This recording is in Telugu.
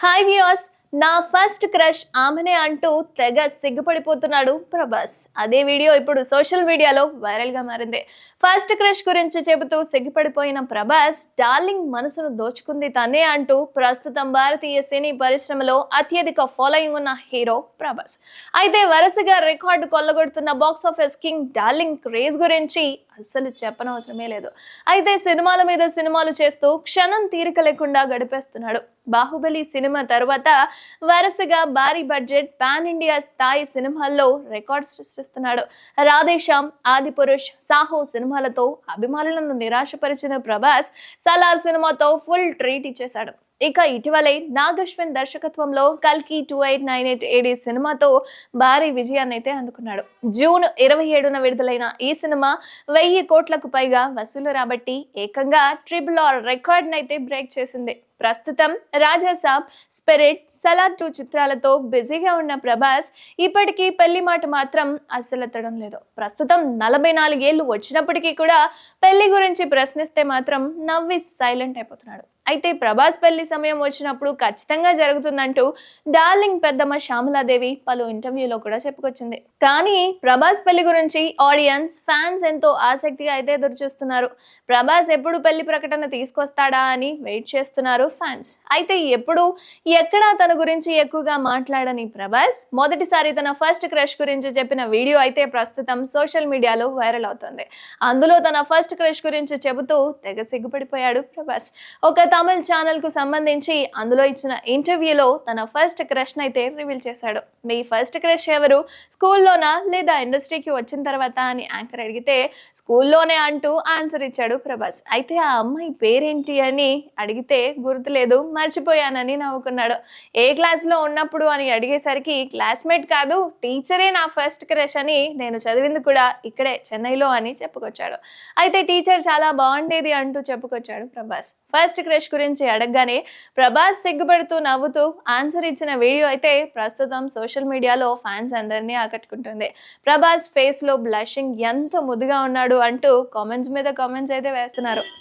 Hi viewers. నా ఫస్ట్ క్రష్ ఆమెనే అంటూ తెగ సిగ్గుపడిపోతున్నాడు ప్రభాస్. అదే వీడియో ఇప్పుడు సోషల్ మీడియాలో వైరల్ గా మారింది. ఫస్ట్ క్రష్ గురించి చెబుతూ సిగ్గుపడిపోయిన ప్రభాస్, డార్లింగ్ మనసును దోచుకుంది తనే అంటూ ప్రస్తుతం భారతీయ సినీ పరిశ్రమలో అత్యధిక ఫాలోయింగ్ ఉన్న హీరో ప్రభాస్. అయితే వరుసగా రికార్డు కొల్లగొడుతున్న box office king darling craze గురించి అస్సలు చెప్పనవసరమే లేదు. అయితే సినిమాల మీద సినిమాలు చేస్తూ క్షణం తీరిక లేకుండా గడిపేస్తున్నాడు. బాహుబలి సినిమా తర్వాత వరుసగా భారీ బడ్జెట్ పాన్ ఇండియా స్థాయి సినిమాల్లో రికార్డ్ సృష్టిస్తున్నాడు. రాధేశ్యామ్, ఆదిపురుష్, సాహో సినిమాలతో అభిమానులను నిరాశపరిచిన ప్రభాస్ సలార్ సినిమాతో ఫుల్ ట్రీట్ ఇచ్చేశాడు. ఇక ఇటీవలే నాగశ్విన్ దర్శకత్వంలో కల్కి 2898 ఏడి సినిమాతో భారీ విజయాన్ని అయితే అందుకున్నాడు. జూన్ 27న విడుదలైన ఈ సినిమా 1000 కోట్లకు పైగా వసూలు రాబట్టి ఏకంగా RRR రికార్డ్ అయితే బ్రేక్ చేసింది. ప్రస్తుతం రాజాసాబ్, స్పిరిట్, సలార్ 2 చిత్రాలతో బిజీగా ఉన్న ప్రభాస్ ఇప్పటికీ పెళ్లి మాట మాత్రం అస్సలెత్తడం లేదు. ప్రస్తుతం 44 ఏళ్లు వచ్చినప్పటికీ కూడా పెళ్లి గురించి ప్రశ్నిస్తే మాత్రం నవ్వి సైలెంట్ అయిపోతున్నాడు. అయితే ప్రభాస్ పెళ్లి సమయం వచ్చినప్పుడు ఖచ్చితంగా జరుగుతుందంటూ డార్లింగ్ పెద్దమ్మ శ్యామలాదేవి పలు ఇంటర్వ్యూలో కూడా చెప్పుకొచ్చింది. కానీ ప్రభాస్ పెళ్లి గురించి ఆడియన్స్, ఫ్యాన్స్ ఎంతో ఆసక్తిగా అయితే ఎదురు చూస్తున్నారు. ప్రభాస్ ఎప్పుడు పెళ్లి ప్రకటన తీసుకొస్తాడా అని వెయిట్ చేస్తున్నారు ఫ్యాన్స్. అయితే ఎప్పుడు ఎక్కడా తన గురించి ఎక్కువగా మాట్లాడని ప్రభాస్ మొదటిసారి తన ఫస్ట్ క్రష్ గురించి చెప్పిన వీడియో అయితే ప్రస్తుతం సోషల్ మీడియాలో వైరల్ అవుతుంది. అందులో తన ఫస్ట్ క్రష్ గురించి చెబుతూ తెగ సిగ్గుపడిపోయాడు ప్రభాస్. ఒక తమిళ ఛానల్ కు సంబంధించి అందులో ఇచ్చిన ఇంటర్వ్యూలో తన ఫస్ట్ క్రష్ అయితే రివీల్ చేశాడు. మీ ఫస్ట్ క్రష్ ఎవరు, స్కూల్లోనా లేదా ఇండస్ట్రీకి వచ్చిన తర్వాత అని యాంకర్ అడిగితే స్కూల్లోనే అంటూ ఆన్సర్ ఇచ్చాడు ప్రభాస్. అయితే ఆ అమ్మాయి పేరేంటి అని అడిగితే గుర్తులేదు, మర్చిపోయానని నవ్వుకున్నాడు. ఏ క్లాస్లో ఉన్నప్పుడు అని అడిగేసరికి క్లాస్మేట్ కాదు, టీచరే నా ఫస్ట్ క్రష్ అని, నేను చదివింది కూడా ఇక్కడే చెన్నైలో అని చెప్పుకొచ్చాడు. అయితే టీచర్ చాలా బాగుండేది అంటూ చెప్పుకొచ్చాడు ప్రభాస్. ఫస్ట్ క్రష్ గురించి అడగగానే ప్రభాస్ సిగ్గుపడుతూ నవ్వుతూ ఆన్సర్ ఇచ్చిన వీడియో అయితే ప్రస్తుతం సోషల్ మీడియాలో ఫ్యాన్స్ అందరినీ ఆకట్టుకుంటుంది. ప్రభాస్ ఫేస్ లో బ్లషింగ్ ఎంత ముద్దుగా ఉన్నాడు అంటూ కామెంట్స్ మీద కామెంట్స్ అయితే వేస్తున్నారు.